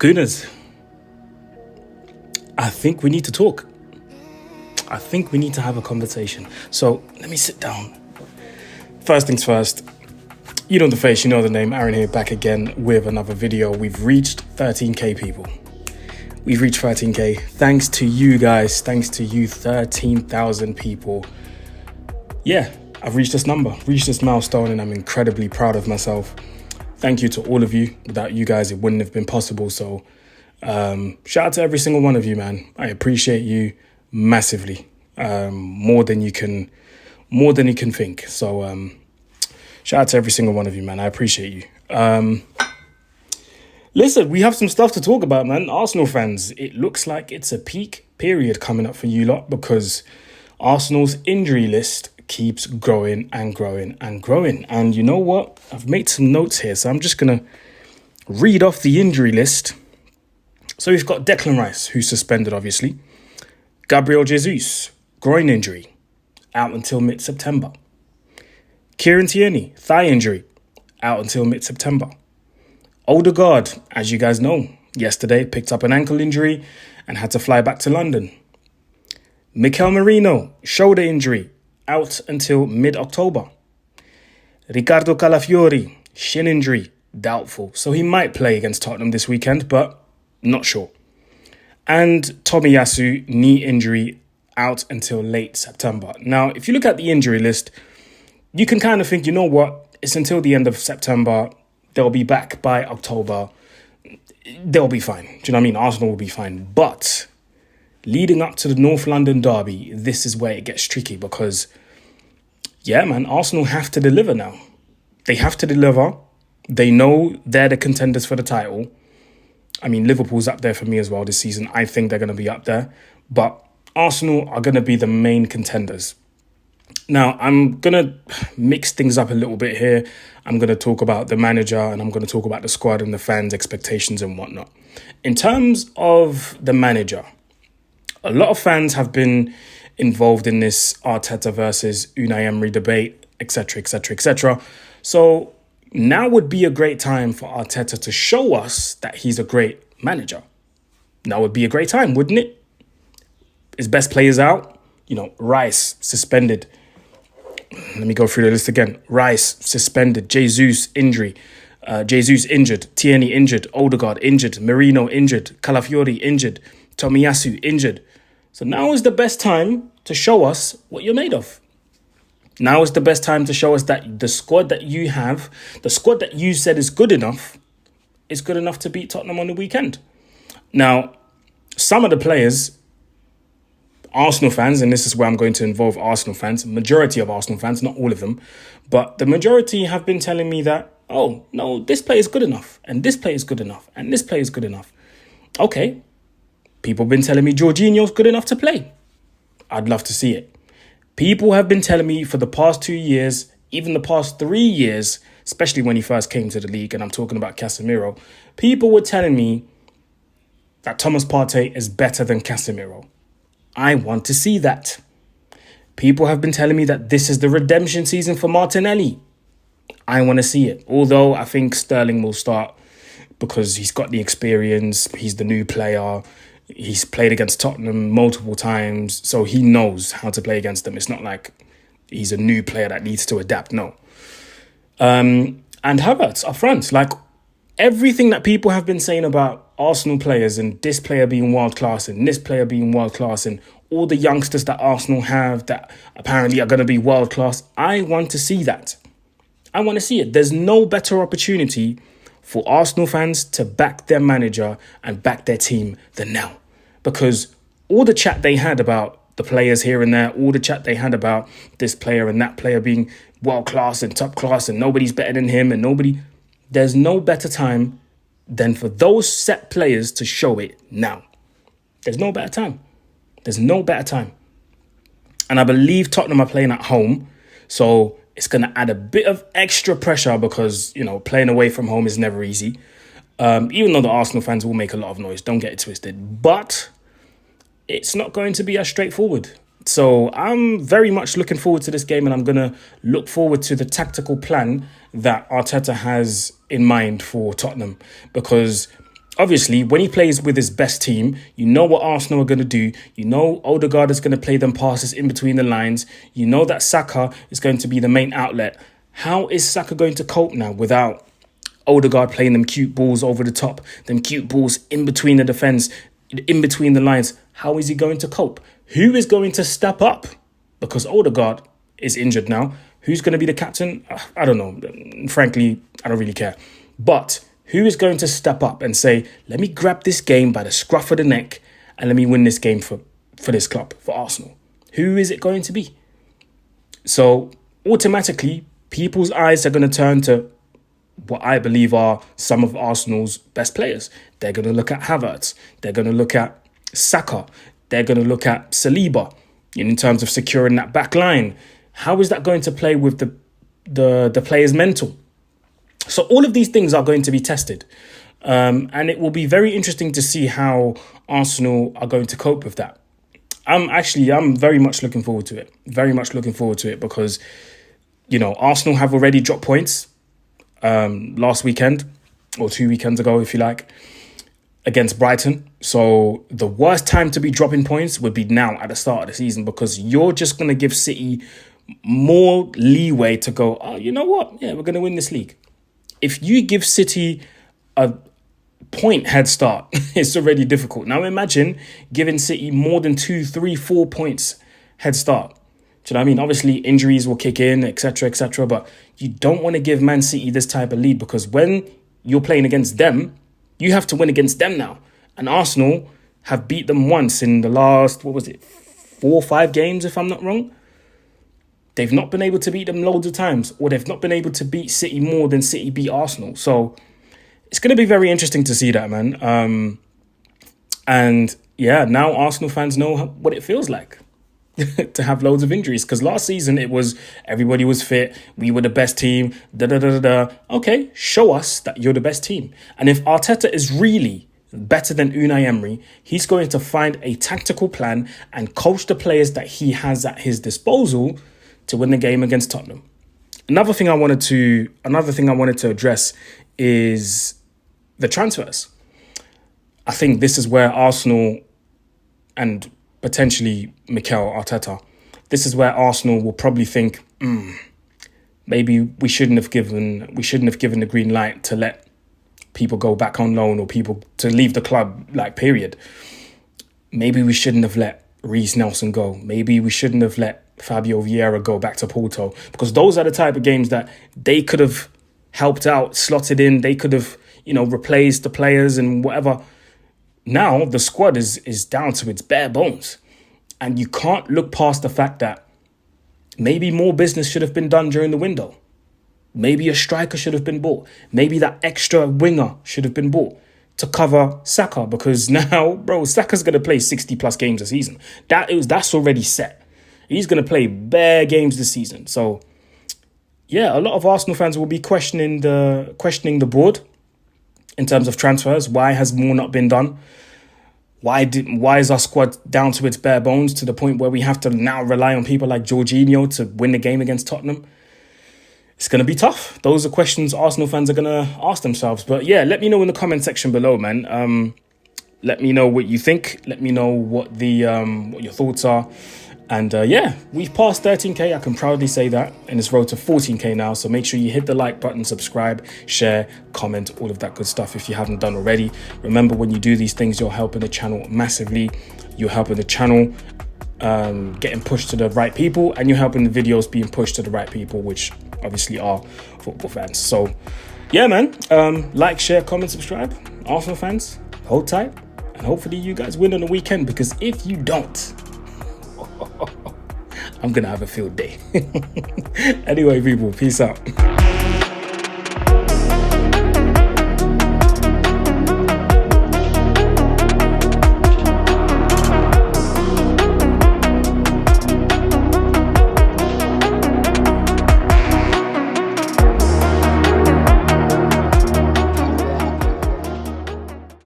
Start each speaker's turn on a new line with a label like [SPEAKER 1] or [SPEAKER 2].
[SPEAKER 1] Gooners, I think we need to talk. I think we need to have a conversation. So let me sit down. First things first, you know the face, you know the name. Aaron here, back again with another video. We've reached 13k people. We've reached 13k. Thanks to you guys. Thanks to you, 13,000 people. Yeah, I've reached this number, reached this milestone, and I'm incredibly proud of myself. Thank you to all of you. Without you guys, it wouldn't have been possible. So shout out to every single one of you, man. I appreciate you massively, more than you can think. So shout out to every single one of you, man. I appreciate you. Listen, we have some stuff to talk about, man. Arsenal fans, it looks like it's a peak period coming up for you lot because Arsenal's injury list keeps growing and growing and growing. And you know what? I've made some notes here, so I'm just going to read off the injury list. So we've got Declan Rice, who's suspended, obviously. Gabriel Jesus, groin injury, out until mid-September. Kieran Tierney, thigh injury, out until mid-September. Odegaard, as you guys know, yesterday picked up an ankle injury and had to fly back to London. Mikel Merino, shoulder injury, out until mid-October. Riccardo Calafiori, shin injury, doubtful. So he might play against Tottenham this weekend, but not sure. And Tomiyasu, knee injury, out until late September. Now, if you look at the injury list, you can kind of think, you know what? It's until the end of September. They'll be back by October. They'll be fine. Do you know what I mean? Arsenal will be fine. But leading up to the North London derby, this is where it gets tricky because, yeah, man, Arsenal have to deliver now. They have to deliver. They know they're the contenders for the title. I mean, Liverpool's up there for me as well this season. I think they're going to be up there. But Arsenal are going to be the main contenders. Now, I'm going to mix things up a little bit here. I'm going to talk about the manager and I'm going to talk about the squad and the fans' expectations and whatnot. In terms of the manager, a lot of fans have been involved in this Arteta versus Unai Emery debate, etc., etc., etc. So now would be a great time for Arteta to show us that he's a great manager. Now would be a great time, wouldn't it? His best players out. You know, Rice suspended. Let me go through the list again. Rice suspended. Jesus injury. Jesus injured. Tierney injured. Odegaard injured. Merino injured. Calafiori injured. Tomiyasu injured. So now is the best time to show us what you're made of. Now is the best time to show us that the squad that you have, the squad that you said is good enough to beat Tottenham on the weekend. Now, some of the players, Arsenal fans, and this is where I'm going to involve Arsenal fans, majority of Arsenal fans, not all of them, but the majority have been telling me that, oh, no, this player is good enough, and this player is good enough, and this player is good enough. Okay, people have been telling me Jorginho's good enough to play. I'd love to see it. People have been telling me for the past 2 years, even the past 3 years, especially when he first came to the league, and I'm talking about Casemiro, people were telling me that Thomas Partey is better than Casemiro. I want to see that. People have been telling me that this is the redemption season for Martinelli. I want to see it. Although I think Sterling will start because he's got the experience. He's the new player. He's played against Tottenham multiple times. So he knows how to play against them. It's not like he's a new player that needs to adapt. No. And Havertz up front. Like everything that people have been saying about Arsenal players and this player being world class and this player being world class and all the youngsters that Arsenal have that apparently are going to be world class. I want to see that. I want to see it. There's no better opportunity for Arsenal fans to back their manager and back their team than now. Because all the chat they had about the players here and there, all the chat they had about this player and that player being world class and top class and nobody's better than him and nobody. There's no better time than for those set players to show it now. There's no better time. There's no better time. And I believe Tottenham are playing at home. So it's going to add a bit of extra pressure because, you know, playing away from home is never easy. Even though the Arsenal fans will make a lot of noise. Don't get it twisted. But it's not going to be as straightforward. So I'm very much looking forward to this game, and I'm going to look forward to the tactical plan that Arteta has in mind for Tottenham, because obviously, when he plays with his best team, you know what Arsenal are going to do. You know Odegaard is going to play them passes in between the lines. You know that Saka is going to be the main outlet. How is Saka going to cope now without Odegaard playing them cute balls over the top, them cute balls in between the defence, in between the lines? How is he going to cope? Who is going to step up? Because Odegaard is injured now. Who's going to be the captain? I don't know. Frankly, I don't really care. But who is going to step up and say, let me grab this game by the scruff of the neck and let me win this game for this club, for Arsenal? Who is it going to be? So automatically, people's eyes are going to turn to what I believe are some of Arsenal's best players. They're going to look at Havertz. They're going to look at Saka. They're going to look at Saliba in terms of securing that back line. How is that going to play with the player's mental? So all of these things are going to be tested. And it will be very interesting to see how Arsenal are going to cope with that. I'm very much looking forward to it. Very much looking forward to it because, Arsenal have already dropped points last weekend, or 2 weekends ago, if you like, against Brighton. So the worst time to be dropping points would be now at the start of the season, because you're just going to give City more leeway to go, oh, you know what? Yeah, we're going to win this league. If you give City a point head start, it's already difficult. Now imagine giving City more than 2, 3, 4 points head start. Do you know what I mean? Obviously, injuries will kick in, etc., but you don't want to give Man City this type of lead, because when you're playing against them, you have to win against them now. And Arsenal have beat them once in the last, 4 or 5 games, if I'm not wrong. They've not been able to beat them loads of times, or they've not been able to beat City more than City beat Arsenal. So it's going to be very interesting to see that, man. And yeah, now Arsenal fans know what it feels like to have loads of injuries. Because last season it was everybody was fit. We were the best team. Okay, show us that you're the best team. And if Arteta is really better than Unai Emery, he's going to find a tactical plan and coach the players that he has at his disposal to win the game against Tottenham. Another thing I wanted to address is the transfers. I think this is where Arsenal and potentially Mikel Arteta, this is where Arsenal will probably think, maybe we shouldn't have given the green light to let people go back on loan or people to leave the club, period. Maybe we shouldn't have let Reece Nelson go. Maybe we shouldn't have let Fabio Vieira go back to Porto, because those are the type of games that they could have helped out, slotted in. They could have, replaced the players and whatever. Now the squad is down to its bare bones, and you can't look past the fact that maybe more business should have been done during the window. Maybe a striker should have been bought. Maybe that extra winger should have been bought to cover Saka, because now, bro, Saka's going to play 60 plus games a season. That's already set. He's going to play bare games this season. So, yeah, a lot of Arsenal fans will be questioning the board in terms of transfers. Why has more not been done? Why is our squad down to its bare bones to the point where we have to now rely on people like Jorginho to win the game against Tottenham? It's going to be tough. Those are questions Arsenal fans are going to ask themselves. But yeah, let me know in the comment section below, man. Let me know what you think. Let me know what your thoughts are. And yeah, we've passed 13k. I can proudly say that. And it's road to 14k now. So make sure you hit the like button, subscribe, share, comment, all of that good stuff if you haven't done already. Remember, when you do these things, you're helping the channel massively. You're helping the channel getting pushed to the right people, and you're helping the videos being pushed to the right people, which obviously are football fans. So yeah, man, like, share, comment, subscribe. Arsenal fans, hold tight, and hopefully you guys win on the weekend, because if you don't, I'm gonna have a field day. Anyway, people, peace out.